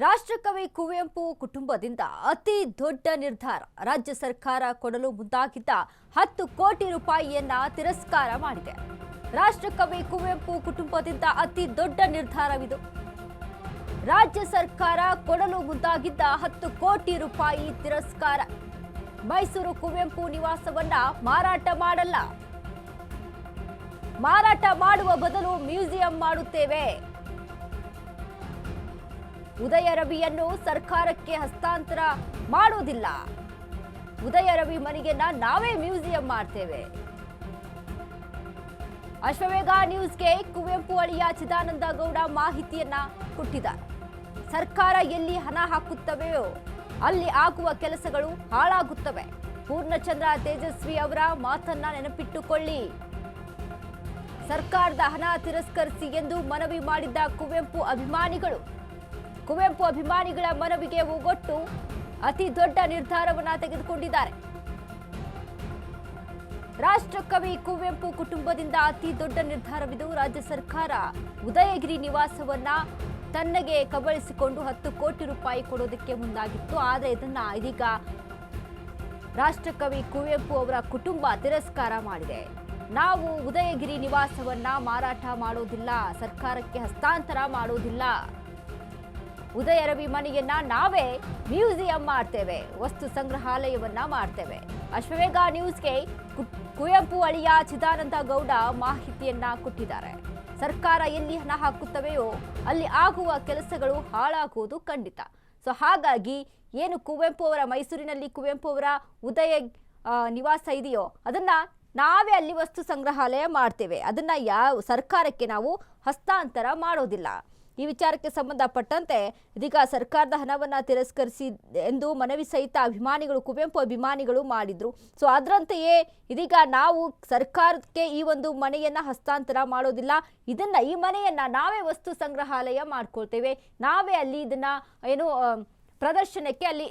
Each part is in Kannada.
ರಾಷ್ಟ್ರಕವಿ ಕುವೆಂಪು ಕುಟುಂಬದಿಂದ ಅತಿ ದೊಡ್ಡ ನಿರ್ಧಾರ. ರಾಜ್ಯ ಸರ್ಕಾರ ಕೊಡಲು ಮುಂದಾಗಿದ್ದ 10 ಕೋಟಿ ರೂಪಾಯಿಯನ್ನ ತಿರಸ್ಕಾರ ಮಾಡಿದೆ. ರಾಷ್ಟ್ರಕವಿ ಕುವೆಂಪು ಕುಟುಂಬದಿಂದ ಅತಿ ದೊಡ್ಡ ನಿರ್ಧಾರವಿದು. ರಾಜ್ಯ ಸರ್ಕಾರ ಕೊಡಲು ಮುಂದಾಗಿದ್ದ 10 ಕೋಟಿ ರೂಪಾಯಿ ತಿರಸ್ಕಾರ. ಮೈಸೂರು ಕುವೆಂಪು ನಿವಾಸವನ್ನ ಮಾರಾಟ ಮಾಡಲ್ಲ, ಮಾರಾಟ ಮಾಡುವ ಬದಲು ಮ್ಯೂಸಿಯಂ ಮಾಡುತ್ತೇವೆ. ಉದಯ ರವಿಯನ್ನು ಸರ್ಕಾರಕ್ಕೆ ಹಸ್ತಾಂತರ ಮಾಡೋದಿಲ್ಲ. ಉದಯ ರವಿ ಮನೆಯನ್ನ ನಾವೇ ಮ್ಯೂಸಿಯಂ ಮಾಡ್ತೇವೆ. ಅಶ್ವವೇಗ ನ್ಯೂಸ್ಗೆ ಕುವೆಂಪು ಅಳಿಯ ಚಿದಾನಂದ ಗೌಡ ಮಾಹಿತಿಯನ್ನ ಕೊಟ್ಟಿದ್ದಾರೆ. ಸರ್ಕಾರ ಎಲ್ಲಿ ಹಣ ಹಾಕುತ್ತವೆಯೋ ಅಲ್ಲಿ ಆಗುವ ಕೆಲಸಗಳು ಹಾಳಾಗುತ್ತವೆ. ಪೂರ್ಣಚಂದ್ರ ತೇಜಸ್ವಿ ಅವರ ಮಾತನ್ನ ನೆನಪಿಟ್ಟುಕೊಳ್ಳಿ. ಸರ್ಕಾರದ ಹಣ ತಿರಸ್ಕರಿಸಿ ಎಂದು ಮನವಿ ಮಾಡಿದ್ದ ಕುವೆಂಪು ಅಭಿಮಾನಿಗಳ ಮನವಿಗೆ ಓಗೊಟ್ಟು ಅತಿ ದೊಡ್ಡ ನಿರ್ಧಾರವನ್ನ ತೆಗೆದುಕೊಂಡಿದ್ದಾರೆ. ರಾಷ್ಟ್ರಕವಿ ಕುವೆಂಪು ಕುಟುಂಬದಿಂದ ಅತಿ ದೊಡ್ಡ ನಿರ್ಧಾರವಿದು. ರಾಜ್ಯ ಸರ್ಕಾರ ಉದಯಗಿರಿ ನಿವಾಸವನ್ನ ತನ್ನಗೆ ಕಬಳಿಸಿಕೊಂಡು 10 ಕೋಟಿ ರೂಪಾಯಿ ಕೊಡೋದಕ್ಕೆ ಮುಂದಾಗಿತ್ತು. ಆದರೆ ಇದೀಗ ರಾಷ್ಟ್ರಕವಿ ಕುವೆಂಪು ಅವರ ಕುಟುಂಬ ತಿರಸ್ಕಾರ ಮಾಡಿದೆ. ನಾವು ಉದಯಗಿರಿ ನಿವಾಸವನ್ನ ಮಾರಾಟ ಮಾಡೋದಿಲ್ಲ, ಸರ್ಕಾರಕ್ಕೆ ಹಸ್ತಾಂತರ ಮಾಡೋದಿಲ್ಲ. ಉದಯ ರವಿ ಮನೆಯನ್ನ ನಾವೇ ಮ್ಯೂಸಿಯಂ ಮಾಡ್ತೇವೆ, ವಸ್ತು ಸಂಗ್ರಹಾಲಯವನ್ನ ಮಾಡ್ತೇವೆ. ಅಶ್ವವೇಗ ನ್ಯೂಸ್ಗೆ ಕುವೆಂಪು ಅಳಿಯ ಚಿದಾನಂದ ಗೌಡ ಮಾಹಿತಿಯನ್ನ ಕೊಟ್ಟಿದ್ದಾರೆ. ಸರ್ಕಾರ ಎಲ್ಲಿ ಹಣ ಹಾಕುತ್ತವೆಯೋ ಅಲ್ಲಿ ಆಗುವ ಕೆಲಸಗಳು ಹಾಳಾಗುವುದು ಖಂಡಿತ. ಸೊ ಹಾಗಾಗಿ ಏನು ಕುವೆಂಪು ಅವರ ಮೈಸೂರಿನಲ್ಲಿ ಕುವೆಂಪು ಅವರ ಉದಯ ನಿವಾಸ ಇದೆಯೋ ಅದನ್ನ ನಾವೇ ಅಲ್ಲಿ ವಸ್ತು ಸಂಗ್ರಹಾಲಯ ಮಾಡ್ತೇವೆ. ಅದನ್ನ ಯಾವ ಸರ್ಕಾರಕ್ಕೆ ನಾವು ಹಸ್ತಾಂತರ ಮಾಡೋದಿಲ್ಲ. ಈ ವಿಚಾರಕ್ಕೆ ಸಂಬಂಧಪಟ್ಟಂತೆ ಇದೀಗ ಸರ್ಕಾರದ ಹಣವನ್ನ ತಿರಸ್ಕರಿಸಿ ಎಂದು ಮನವಿ ಸಹಿತ ಕುವೆಂಪು ಅಭಿಮಾನಿಗಳು ಮಾಡಿದ್ರು. ಸೊ ಅದರಂತೆಯೇ ಇದೀಗ ನಾವು ಸರ್ಕಾರಕ್ಕೆ ಈ ಒಂದು ಮನೆಯನ್ನ ಹಸ್ತಾಂತರ ಮಾಡೋದಿಲ್ಲ, ಈ ಮನೆಯನ್ನ ನಾವೇ ವಸ್ತು ಸಂಗ್ರಹಾಲಯ ಮಾಡ್ಕೊಳ್ತೇವೆ, ನಾವೇ ಅಲ್ಲಿ ಇದನ್ನ ಪ್ರದರ್ಶನಕ್ಕೆ ಅಲ್ಲಿ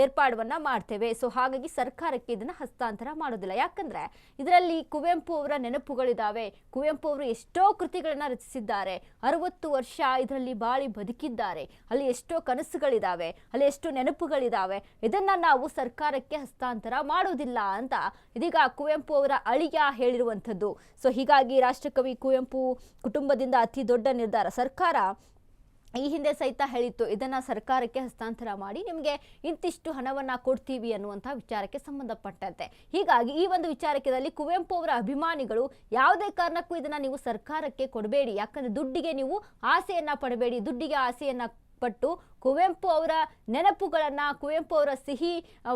ಏರ್ಪಾಡವನ್ನ ಮಾಡ್ತೇವೆ. ಸೊ ಹಾಗಾಗಿ ಸರ್ಕಾರಕ್ಕೆ ಇದನ್ನ ಹಸ್ತಾಂತರ ಮಾಡೋದಿಲ್ಲ. ಯಾಕಂದ್ರೆ ಇದರಲ್ಲಿ ಕುವೆಂಪು ಅವರ ನೆನಪುಗಳಿದಾವೆ. ಕುವೆಂಪು ಅವರು ಎಷ್ಟೋ ಕೃತಿಗಳನ್ನ ರಚಿಸಿದ್ದಾರೆ. 60 ವರ್ಷ ಇದರಲ್ಲಿ ಬಾಳಿ ಬದುಕಿದ್ದಾರೆ. ಅಲ್ಲಿ ಎಷ್ಟೋ ಕನಸುಗಳಿದಾವೆ, ಅಲ್ಲಿ ಎಷ್ಟೋ ನೆನಪುಗಳಿದಾವೆ. ಇದನ್ನ ನಾವು ಸರ್ಕಾರಕ್ಕೆ ಹಸ್ತಾಂತರ ಮಾಡೋದಿಲ್ಲ ಅಂತ ಇದೀಗ ಕುವೆಂಪು ಅವರ ಅಳಿಯ ಹೇಳಿರುವಂಥದ್ದು. ಸೊ ಹೀಗಾಗಿ ರಾಷ್ಟ್ರಕವಿ ಕುವೆಂಪು ಕುಟುಂಬದಿಂದ ಅತಿ ದೊಡ್ಡ ನಿರ್ಧಾರ. ಸರ್ಕಾರ ಈ ಹಿಂದೆ ಸಹಿತ ಹೇಳಿತ್ತು, ಇದನ್ನ ಸರ್ಕಾರಕ್ಕೆ ಹಸ್ತಾಂತರ ಮಾಡಿ ನಿಮಗೆ ಇಂತಿಷ್ಟು ಹಣವನ್ನ ಕೊಡ್ತೀವಿ ಅನ್ನುವಂತಹ ವಿಚಾರಕ್ಕೆ ಸಂಬಂಧಪಟ್ಟಂತೆ. ಹೀಗಾಗಿ ಈ ಒಂದು ವಿಚಾರಕ್ಕೆ ಕುವೆಂಪು ಅವರ ಅಭಿಮಾನಿಗಳು ಯಾವುದೇ ಕಾರಣಕ್ಕೂ ಇದನ್ನ ನೀವು ಸರ್ಕಾರಕ್ಕೆ ಕೊಡಬೇಡಿ, ಯಾಕಂದ್ರೆ ದುಡ್ಡಿಗೆ ನೀವು ಆಸೆಯನ್ನ ಪಡಬೇಡಿ. ದುಡ್ಡಿಗೆ ಆಸೆಯನ್ನ ಪಟ್ಟು ಕುವೆಂಪು ಅವರ ನೆನಪುಗಳನ್ನ, ಕುವೆಂಪು ಅವರ ಸಿಹಿ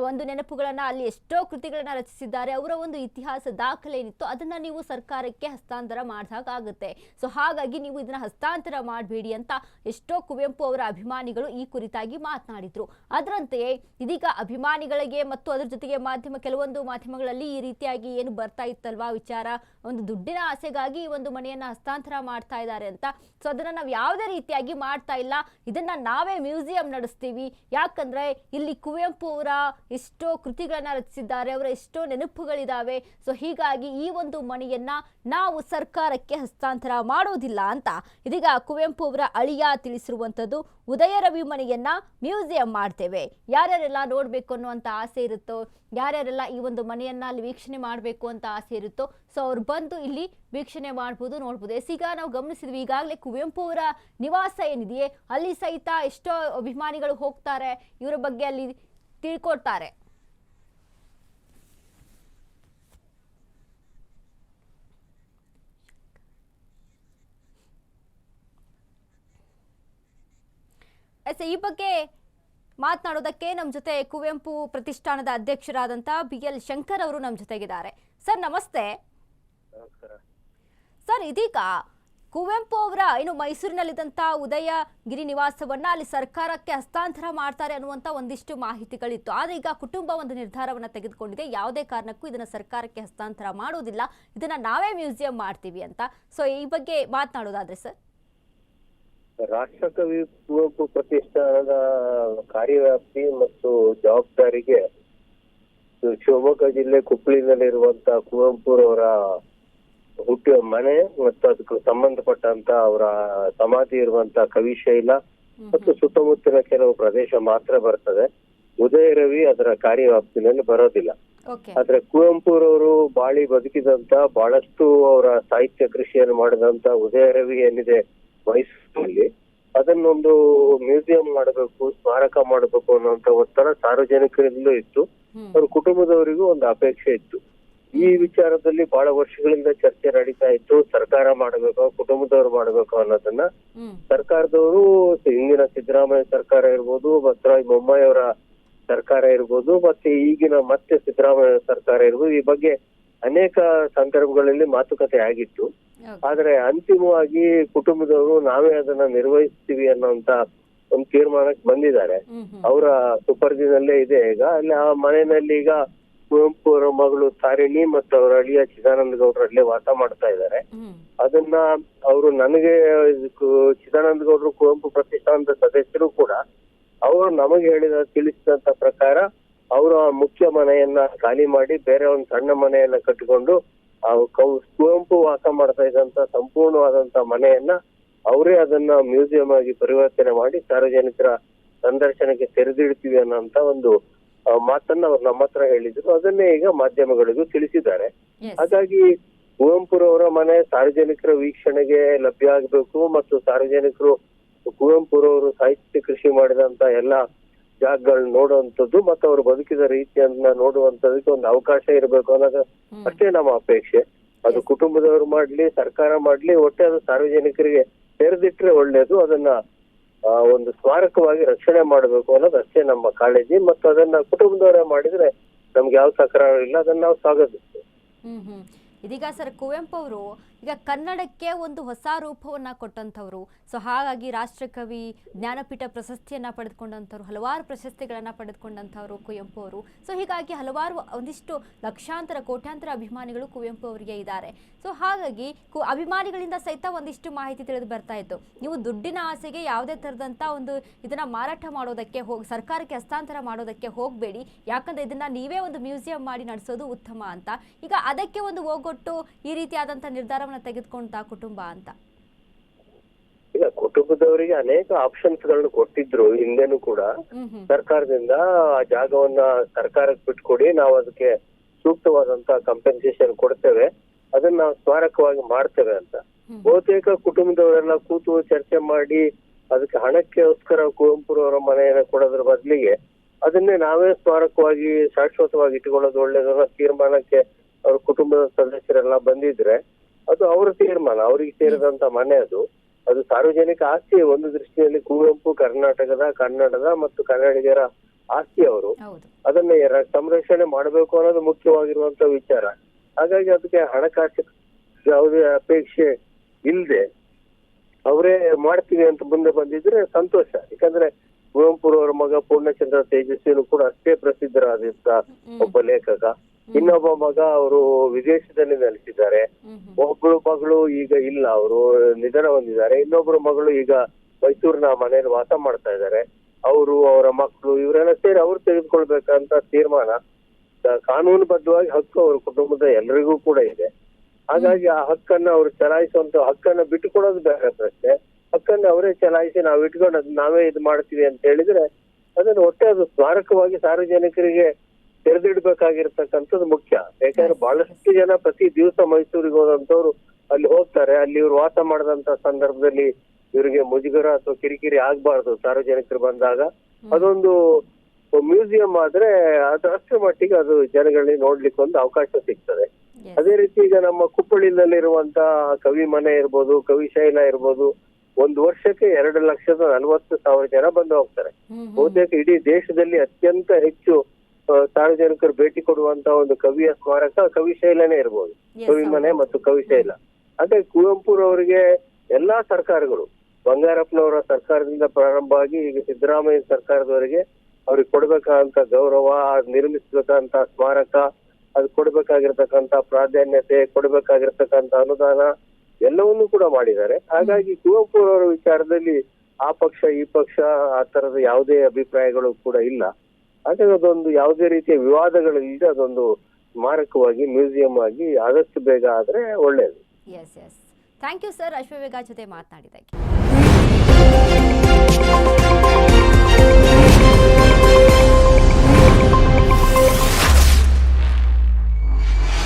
ಒಂದು ನೆನಪುಗಳನ್ನ, ಅಲ್ಲಿ ಎಷ್ಟೋ ಕೃತಿಗಳನ್ನ ರಚಿಸಿದ್ದಾರೆ. ಅವರ ಒಂದು ಇತಿಹಾಸ ದಾಖಲೆ ಏನಿತ್ತು ಅದನ್ನ ನೀವು ಸರ್ಕಾರಕ್ಕೆ ಹಸ್ತಾಂತರ ಮಾಡಿದಾಗುತ್ತೆ. ಸೊ ಹಾಗಾಗಿ ನೀವು ಇದನ್ನ ಹಸ್ತಾಂತರ ಮಾಡಬೇಡಿ ಅಂತ ಎಷ್ಟೋ ಕುವೆಂಪು ಅವರ ಅಭಿಮಾನಿಗಳು ಈ ಕುರಿತಾಗಿ ಮಾತನಾಡಿದ್ರು. ಅದರಂತೆಯೇ ಇದೀಗ ಅಭಿಮಾನಿಗಳಿಗೆ ಮತ್ತು ಅದರ ಜೊತೆಗೆ ಕೆಲವೊಂದು ಮಾಧ್ಯಮಗಳಲ್ಲಿ ಈ ರೀತಿಯಾಗಿ ಏನು ಬರ್ತಾ ಇತ್ತಲ್ವಾ ವಿಚಾರ, ಒಂದು ದುಡ್ಡಿನ ಆಸೆಗಾಗಿ ಈ ಒಂದು ಮನೆಯನ್ನ ಹಸ್ತಾಂತರ ಮಾಡ್ತಾ ಇದ್ದಾರೆ ಅಂತ. ಸೊ ಅದನ್ನ ನಾವು ಯಾವುದೇ ರೀತಿಯಾಗಿ ಮಾಡ್ತಾ ಇಲ್ಲ, ಇದನ್ನ ನಾವೇ ಮ್ಯೂಸಿಯಂ ನಡೆಸ್ತೀವಿ. ಯಾಕಂದ್ರೆ ಇಲ್ಲಿ ಕುವೆಂಪು ಅವರ ಎಷ್ಟೋ ಕೃತಿಗಳನ್ನ ರಚಿಸಿದ್ದಾರೆ, ಅವರ ಎಷ್ಟೋ ನೆನಪುಗಳಿದಾವೆ. ಸೊ ಹೀಗಾಗಿ ಈ ಒಂದು ಮನೆಯನ್ನ ನಾವು ಸರ್ಕಾರಕ್ಕೆ ಹಸ್ತಾಂತರ ಮಾಡೋದಿಲ್ಲ ಅಂತ ಇದೀಗ ಕುವೆಂಪು ಅವರ ಅಳಿಯ ತಿಳಿಸಿರುವಂಥದ್ದು. ಉದಯ ರವಿ ಮನೆಯನ್ನ ಮ್ಯೂಸಿಯಂ ಮಾಡ್ತೇವೆ. ಯಾರ್ಯಾರೆಲ್ಲ ನೋಡ್ಬೇಕು ಅನ್ನುವಂಥ ಆಸೆ ಇರುತ್ತೋ, ಯಾರ್ಯಾರೆಲ್ಲ ಈ ಒಂದು ಮನೆಯನ್ನ ಅಲ್ಲಿ ವೀಕ್ಷಣೆ ಮಾಡಬೇಕು ಅಂತ ಆಸೆ ಇರುತ್ತೋ, ಸೊ ಅವ್ರು ಬಂದು ಇಲ್ಲಿ ವೀಕ್ಷಣೆ ಮಾಡ್ಬೋದು, ನೋಡ್ಬೋದು. ಈಗ ನಾವು ಗಮನಿಸಿದ್ವಿ, ಈಗಾಗಲೇ ಕುವೆಂಪು ಅವರ ನಿವಾಸ ಏನಿದೆಯೇ ಅಲ್ಲಿ ಸಹಿತ ಎಷ್ಟೋ ಅಭಿಮಾನಿಗಳು ಹೋಗ್ತಾರೆ, ಇವರ ಬಗ್ಗೆ ಅಲ್ಲಿ ತಿಳ್ಕೊಳ್ತಾರೆ. ಈ ಬಗ್ಗೆ ಮಾತನಾಡೋದಕ್ಕೆ ನಮ್ಮ ಜೊತೆ ಕುವೆಂಪು ಪ್ರತಿಷ್ಠಾನದ ಅಧ್ಯಕ್ಷರಾದಂಥ BL ಶಂಕರ್ ಅವರು ನಮ್ಮ ಜೊತೆಗಿದ್ದಾರೆ. ಸರ್ ನಮಸ್ತೆ. ಸರ್, ಇದೀಗ ಕುವೆಂಪು ಅವರ ಮೈಸೂರಿನಲ್ಲಿದ್ದಂಥ ಉದಯಗಿರಿ ನಿವಾಸವನ್ನ ಅಲ್ಲಿ ಸರ್ಕಾರಕ್ಕೆ ಹಸ್ತಾಂತರ ಮಾಡ್ತಾರೆ ಅನ್ನುವಂಥ ಒಂದಿಷ್ಟು ಮಾಹಿತಿಗಳಿತ್ತು. ಆದರೆ ಈಗ ಕುಟುಂಬ ಒಂದು ನಿರ್ಧಾರವನ್ನ ತೆಗೆದುಕೊಂಡಿದೆ, ಯಾವುದೇ ಕಾರಣಕ್ಕೂ ಇದನ್ನ ಸರ್ಕಾರಕ್ಕೆ ಹಸ್ತಾಂತರ ಮಾಡೋದಿಲ್ಲ, ಇದನ್ನ ನಾವೇ ಮ್ಯೂಸಿಯಂ ಮಾಡ್ತೀವಿ ಅಂತ. ಸೊ ಈ ಬಗ್ಗೆ ಮಾತನಾಡೋದಾದ್ರೆ ಸರ್. ರಾಷ್ಟ್ರಕವಿ ಕುವೆಂಪು ಪ್ರತಿಷ್ಠಾನದ ಕಾರ್ಯವ್ಯಾಪ್ತಿ ಮತ್ತು ಜವಾಬ್ದಾರಿಗೆ ಶಿವಮೊಗ್ಗ ಜಿಲ್ಲೆ ಕುಪ್ಪಳಿನಲ್ಲಿರುವಂತಹ ಕುವೆಂಪುರವರ ಹುಟ್ಟಿದ ಮನೆ ಮತ್ತು ಅದಕ್ಕೆ ಸಂಬಂಧಪಟ್ಟಂತ ಅವರ ಸಮಾಧಿ ಇರುವಂತ ಕವಿಶೈಲ ಮತ್ತು ಸುತ್ತಮುತ್ತಲಿನ ಕೆಲವು ಪ್ರದೇಶ ಮಾತ್ರ ಬರ್ತದೆ. ಉದಯ ರವಿ ಅದರ ಕಾರ್ಯವ್ಯಾಪ್ತಿನಲ್ಲಿ ಬರೋದಿಲ್ಲ. ಆದ್ರೆ ಕುವೆಂಪುರವರು ಬಾಳಿ ಬದುಕಿದಂತ ಬಹಳಷ್ಟು ಅವರ ಸಾಹಿತ್ಯ ಕೃಷಿಯನ್ನು ಮಾಡಿದಂತ ಉದಯ ರವಿ ಏನಿದೆ ಮೈಸೂರಲ್ಲಿ, ಅದನ್ನೊಂದು ಮ್ಯೂಸಿಯಂ ಮಾಡಬೇಕು, ಸ್ಮಾರಕ ಮಾಡಬೇಕು ಅನ್ನುವಂತ ಒತ್ತಡ ಸಾರ್ವಜನಿಕರಿಂದಲೂ ಇತ್ತು. ಅವ್ರ ಕುಟುಂಬದವರಿಗೂ ಒಂದು ಅಪೇಕ್ಷೆ ಇತ್ತು. ಈ ವಿಚಾರದಲ್ಲಿ ಬಹಳ ವರ್ಷಗಳಿಂದ ಚರ್ಚೆ ನಡೀತಾ ಇತ್ತು. ಸರ್ಕಾರ ಮಾಡಬೇಕು, ಕುಟುಂಬದವರು ಮಾಡಬೇಕು ಅನ್ನೋದನ್ನ ಸರ್ಕಾರದವರು, ಹಿಂದಿನ ಸಿದ್ದರಾಮಯ್ಯ ಸರ್ಕಾರ ಇರ್ಬೋದು, ಬಸವರಾಜ ಬೊಮ್ಮಾಯಿ ಅವರ ಸರ್ಕಾರ ಇರ್ಬೋದು, ಮತ್ತೆ ಈಗಿನ ಮತ್ತೆ ಸಿದ್ದರಾಮಯ್ಯ ಸರ್ಕಾರ ಇರ್ಬೋದು, ಈ ಬಗ್ಗೆ ಅನೇಕ ಸಂದರ್ಭಗಳಲ್ಲಿ ಮಾತುಕತೆ ಆಗಿತ್ತು. ಆದ್ರೆ ಅಂತಿಮವಾಗಿ ಕುಟುಂಬದವರು ನಾವೇ ಅದನ್ನ ನಿರ್ವಹಿಸ್ತೀವಿ ಅನ್ನೋಂತ ಒಂದು ತೀರ್ಮಾನಕ್ಕೆ ಬಂದಿದ್ದಾರೆ. ಅವರ ಸುಪರ್ದಿನಲ್ಲೇ ಇದೆ. ಈಗ ಅಲ್ಲಿ ಆ ಮನೆಯಲ್ಲಿ ಈಗ ಕುವೆಂಪು ಅವರ ಮಗಳು ತಾರಿಣಿ ಮತ್ತು ಅವರ ಅಳಿಯ ಚಿದಾನಂದ ಗೌಡ್ರು ಅಲ್ಲೇ ವಾಸ ಮಾಡ್ತಾ ಇದ್ದಾರೆ. ಅದನ್ನ ಅವರು ನನಗೆ ಚಿದಾನಂದ ಗೌಡ್ರು ಕುವೆಂಪು ಪ್ರತಿಷ್ಠಾನದ ಸದಸ್ಯರು ಕೂಡ ಅವರು ನಮಗೆ ತಿಳಿಸಿದಂತ ಪ್ರಕಾರ ಅವರು ಆ ಮುಖ್ಯ ಮನೆಯನ್ನ ಖಾಲಿ ಮಾಡಿ ಬೇರೆ ಒಂದು ಸಣ್ಣ ಮನೆಯನ್ನ ಕಟ್ಟಿಕೊಂಡು ಕುವೆಂಪು ವಾಸ ಮಾಡ್ತಾ ಇದ್ದಂತ ಸಂಪೂರ್ಣವಾದಂತ ಮನೆಯನ್ನ ಅವರೇ ಅದನ್ನ ಮ್ಯೂಸಿಯಂ ಆಗಿ ಪರಿವರ್ತನೆ ಮಾಡಿ ಸಾರ್ವಜನಿಕರ ಸಂದರ್ಶನಕ್ಕೆ ತೆರೆದಿಡ್ತೀವಿ ಅನ್ನೋಂತ ಒಂದು ಮಾತನ್ನ ಅವ್ರು ನಮ್ಮ ಹತ್ರ ಹೇಳಿದ್ರು. ಅದನ್ನೇ ಈಗ ಮಾಧ್ಯಮಗಳಿಗೂ ತಿಳಿಸಿದ್ದಾರೆ. ಹಾಗಾಗಿ ಕುವೆಂಪುರವರ ಮನೆ ಸಾರ್ವಜನಿಕರ ವೀಕ್ಷಣೆಗೆ ಲಭ್ಯ ಆಗ್ಬೇಕು ಮತ್ತು ಸಾರ್ವಜನಿಕರು ಕುವೆಂಪುರವರು ಸಾಹಿತ್ಯ ಕೃಷಿ ಮಾಡಿದಂತ ಎಲ್ಲಾ ಜಾಗಗಳನ್ನ ನೋಡುವಂಥದ್ದು ಮತ್ತು ಅವರು ಬದುಕಿದ ರೀತಿಯನ್ನ ನೋಡುವಂತದಕ್ಕೆ ಒಂದು ಅವಕಾಶ ಇರಬೇಕು ಅನ್ನೋದು ಅಷ್ಟೇ ನಮ್ಮ ಅಪೇಕ್ಷೆ. ಅದು ಕುಟುಂಬದವರು ಮಾಡ್ಲಿ, ಸರ್ಕಾರ ಮಾಡ್ಲಿ, ಒಟ್ಟೆ ಅದು ಸಾರ್ವಜನಿಕರಿಗೆ ತೆರೆದಿಟ್ರೆ ಒಳ್ಳೇದು. ಅದನ್ನ ಒಂದು ಸ್ಮಾರಕವಾಗಿ ರಕ್ಷಣೆ ಮಾಡಬೇಕು ಅನ್ನೋದು ಅಷ್ಟೇ ನಮ್ಮ ಕಾಳಜಿ. ಮತ್ತು ಅದನ್ನ ಕುಟುಂಬದವರೇ ಮಾಡಿದ್ರೆ ನಮ್ಗೆ ಯಾವ ತಕರಾರು ಇಲ್ಲ, ಅದನ್ನ ನಾವು ಸ್ವಾಗತಿಸ್ತೇವೆ. ಇದೀಗ ಸರ್ ಕುವೆಂಪು ಅವರು ಈಗ ಕನ್ನಡಕ್ಕೆ ಒಂದು ಹೊಸ ರೂಪವನ್ನ ಕೊಟ್ಟಂಥವ್ರು. ಸೊ ಹಾಗಾಗಿ ರಾಷ್ಟ್ರಕವಿ, ಜ್ಞಾನಪೀಠ ಪ್ರಶಸ್ತಿಯನ್ನ ಪಡೆದುಕೊಂಡಂಥವ್ರು, ಹಲವಾರು ಪ್ರಶಸ್ತಿಗಳನ್ನ ಪಡೆದುಕೊಂಡಂಥವ್ರು ಕುವೆಂಪು ಅವರು. ಸೊ ಹೀಗಾಗಿ ಹಲವಾರು ಒಂದಿಷ್ಟು ಲಕ್ಷಾಂತರ ಕೋಟ್ಯಾಂತರ ಅಭಿಮಾನಿಗಳು ಕುವೆಂಪು ಅವರಿಗೆ ಇದ್ದಾರೆ. ಸೊ ಹಾಗಾಗಿ ಅಭಿಮಾನಿಗಳಿಂದ ಸಹಿತ ಒಂದಿಷ್ಟು ಮಾಹಿತಿ ತಿಳಿದು ಬರ್ತಾ ಇತ್ತು. ನೀವು ದುಡ್ಡಿನ ಆಸೆಗೆ ಯಾವುದೇ ಥರದಂಥ ಒಂದು ಇದನ್ನ ಮಾರಾಟ ಮಾಡೋದಕ್ಕೆ ಸರ್ಕಾರಕ್ಕೆ ಹಸ್ತಾಂತರ ಮಾಡೋದಕ್ಕೆ ಹೋಗಬೇಡಿ, ಯಾಕಂದ್ರೆ ಇದನ್ನ ನೀವೇ ಒಂದು ಮ್ಯೂಸಿಯಂ ಮಾಡಿ ನಡೆಸೋದು ಉತ್ತಮ ಅಂತ. ಈಗ ಅದಕ್ಕೆ ಒಂದು ಹೋಗೊಟ್ಟು ಈ ರೀತಿಯಾದಂಥ ನಿರ್ಧಾರವನ್ನು ತೆಗೆದುಕೊಂಡ ಕುಟುಂಬ ಅಂತ. ಈಗ ಕುಟುಂಬದವರಿಗೆ ಅನೇಕ ಆಪ್ಷನ್ಸ್ ಗಳನ್ನು ಕೊಟ್ಟಿದ್ರು ಹಿಂದೆನೂ ಕೂಡ ಸರ್ಕಾರದಿಂದ. ಆ ಜಾಗವನ್ನ ಸರ್ಕಾರಕ್ಕೆ ಬಿಟ್ಕೊಡಿ, ನಾವು ಅದಕ್ಕೆ ಸೂಕ್ತವಾದಂತ ಕಂಪೆನ್ಸೇಷನ್ ಕೊಡ್ತೇವೆ, ಅದನ್ನ ನಾವು ಸ್ಮಾರಕವಾಗಿ ಮಾಡ್ತೇವೆ ಅಂತ. ಬಹುತೇಕ ಕುಟುಂಬದವರೆಲ್ಲ ಕೂತು ಚರ್ಚೆ ಮಾಡಿ ಅದಕ್ಕೆ ಹಣಕ್ಕೋಸ್ಕರ ಕುವೆಂಪುರವರ ಮನೆಯನ್ನ ಕೊಡೋದ್ರ ಬದಲಿಗೆ ಅದನ್ನೇ ನಾವೇ ಸ್ಮಾರಕವಾಗಿ ಶಾಶ್ವತವಾಗಿ ಇಟ್ಕೊಳ್ಳೋದು ಒಳ್ಳೇದನ್ನ ತೀರ್ಮಾನಕ್ಕೆ ಅವ್ರ ಕುಟುಂಬದ ಸದಸ್ಯರೆಲ್ಲ ಬಂದಿದ್ರೆ ಅದು ಅವರ ತೀರ್ಮಾನ. ಅವ್ರಿಗೆ ಸೇರಿದಂತ ಮನೆ ಅದು ಸಾರ್ವಜನಿಕ ಆಸ್ತಿ. ಒಂದು ದೃಷ್ಟಿಯಲ್ಲಿ ಕುವೆಂಪು ಕನ್ನಡದ ಮತ್ತು ಕನ್ನಡಿಗರ ಆಸ್ತಿ. ಅವರು ಅದನ್ನ ಸಂರಕ್ಷಣೆ ಮಾಡಬೇಕು ಅನ್ನೋದು ಮುಖ್ಯವಾಗಿರುವಂತ ವಿಚಾರ. ಹಾಗಾಗಿ ಅದಕ್ಕೆ ಹಣಕಾಸು ಯಾವುದೇ ಅಪೇಕ್ಷೆ ಇಲ್ಲದೆ ಅವರೇ ಮಾಡ್ತೀವಿ ಅಂತ ಮುಂದೆ ಬಂದಿದ್ರೆ ಸಂತೋಷ. ಯಾಕಂದ್ರೆ ಕುವೆಂಪುರವರ ಮಗ ಪೂರ್ಣಚಂದ್ರ ತೇಜಸ್ವಿನೂ ಕೂಡ ಅಷ್ಟೇ ಪ್ರಸಿದ್ಧರಾದಂತ ಒಬ್ಬ ಲೇಖಕ. ಇನ್ನೊಬ್ಬ ಮಗ ಅವರು ವಿದೇಶದಲ್ಲಿ ನೆಲೆಸಿದ್ದಾರೆ. ಒಬ್ಬಳು ಮಗಳು ಈಗ ಇಲ್ಲ, ಅವರು ನಿಧನ ಹೊಂದಿದ್ದಾರೆ. ಇನ್ನೊಬ್ರು ಮಗಳು ಈಗ ಮೈಸೂರಿನ ಮನೆಯಲ್ಲಿ ವಾಸ ಮಾಡ್ತಾ ಇದ್ದಾರೆ. ಅವರು, ಅವರ ಮಕ್ಕಳು, ಇವರೆಲ್ಲ ಸೇರಿ ಅವ್ರು ತೆಗೆದುಕೊಳ್ಬೇಕಂತ ತೀರ್ಮಾನ, ಕಾನೂನುಬದ್ಧವಾಗಿ ಹಕ್ಕು ಅವ್ರ ಕುಟುಂಬದ ಎಲ್ಲರಿಗೂ ಕೂಡ ಇದೆ. ಹಾಗಾಗಿ ಆ ಹಕ್ಕನ್ನ ಅವ್ರು ಚಲಾಯಿಸುವಂತ ಹಕ್ಕನ್ನ ಬಿಟ್ಟುಕೊಡೋದು ಬೇರೆ ಪ್ರಶ್ನೆ. ಹಕ್ಕನ್ನ ಅವರೇ ಚಲಾಯಿಸಿ ನಾವು ಇಟ್ಕೊಂಡು ನಾವೇ ಇದು ಮಾಡ್ತೀವಿ ಅಂತ ಹೇಳಿದ್ರೆ ಅದನ್ನ ಒಟ್ಟೆ ಅದು ಸ್ಮಾರಕವಾಗಿ ಸಾರ್ವಜನಿಕರಿಗೆ ತೆರೆದಿಡ್ಬೇಕಾಗಿರ್ತಕ್ಕಂಥದ್ದು ಮುಖ್ಯ. ಯಾಕಂದ್ರೆ ಬಹಳಷ್ಟು ಜನ ಪ್ರತಿ ದಿವಸ ಮೈಸೂರಿಗೆ ಹೋದಂತವ್ರು ಅಲ್ಲಿ ಹೋಗ್ತಾರೆ. ಅಲ್ಲಿ ಇವ್ರು ವಾಸ ಮಾಡದಂತ ಸಂದರ್ಭದಲ್ಲಿ ಇವರಿಗೆ ಮುಜುಗರ ಅಥವಾ ಕಿರಿಕಿರಿ ಆಗ್ಬಾರ್ದು. ಸಾರ್ವಜನಿಕರು ಬಂದಾಗ ಅದೊಂದು ಮ್ಯೂಸಿಯಂ ಆದ್ರೆ ಅದು ಅಷ್ಟರ ಮಟ್ಟಿಗೆ ಅದು ಜನಗಳಿಗೆ ನೋಡ್ಲಿಕ್ಕೆ ಒಂದು ಅವಕಾಶ ಸಿಗ್ತದೆ. ಅದೇ ರೀತಿ ಈಗ ನಮ್ಮ ಕುಪ್ಪಳಿನಲ್ಲಿರುವಂತ ಕವಿ ಮನೆ ಇರ್ಬೋದು, ಕವಿಶೈಲ ಇರ್ಬೋದು, ಒಂದು ವರ್ಷಕ್ಕೆ 2,40,000 ಜನ ಬಂದು ಹೋಗ್ತಾರೆ. ಬಹುತೇಕ ಇಡೀ ದೇಶದಲ್ಲಿ ಅತ್ಯಂತ ಹೆಚ್ಚು ಸಾರ್ವಜನಿಕರು ಭೇಟಿ ಕೊಡುವಂತ ಒಂದು ಕವಿಯ ಸ್ಮಾರಕ ಕವಿಶೈಲನೇ ಇರ್ಬೋದು, ಕವಿ ಮನೆ ಮತ್ತು ಕವಿಶೈಲ. ಅದೇ ಕುವೆಂಪುರವರಿಗೆ ಎಲ್ಲಾ ಸರ್ಕಾರಗಳು, ಬಂಗಾರಪ್ಪನವರ ಸರ್ಕಾರದಿಂದ ಪ್ರಾರಂಭ ಆಗಿ ಈಗ ಸಿದ್ದರಾಮಯ್ಯ ಸರ್ಕಾರದವರೆಗೆ ಅವ್ರಿಗೆ ಕೊಡ್ಬೇಕಾದಂತ ಗೌರವ, ನಿರ್ಮಿಸಬೇಕಂತ ಸ್ಮಾರಕ, ಅದು ಕೊಡ್ಬೇಕಾಗಿರ್ತಕ್ಕಂತ ಪ್ರಾಧಾನ್ಯತೆ, ಕೊಡ್ಬೇಕಾಗಿರ್ತಕ್ಕಂತ ಅನುದಾನ ಎಲ್ಲವನ್ನೂ ಕೂಡ ಮಾಡಿದ್ದಾರೆ. ಹಾಗಾಗಿ ಕುವೆಂಪುರವರ ವಿಚಾರದಲ್ಲಿ ಆ ಪಕ್ಷ ಈ ಪಕ್ಷ ಆ ತರದ ಯಾವುದೇ ಅಭಿಪ್ರಾಯಗಳು ಕೂಡ ಇಲ್ಲ. ಹಾಗಾಗಿ ಅದೊಂದು ಯಾವುದೇ ರೀತಿಯ ವಿವಾದಗಳಿಲ್ಲದೆ ಅದೊಂದು ಸ್ಮಾರಕವಾಗಿ, ಮ್ಯೂಸಿಯಂ ಆಗಿ ಆದಷ್ಟು ಬೇಗ ಆದ್ರೆ ಒಳ್ಳೇದು. ಥ್ಯಾಂಕ್ ಯು ಸರ್, ಅಶ್ವವೇಗ ಜೊತೆ ಮಾತನಾಡಿದ್ದಕ್ಕೆ. ಧನ್ಯವಾದ.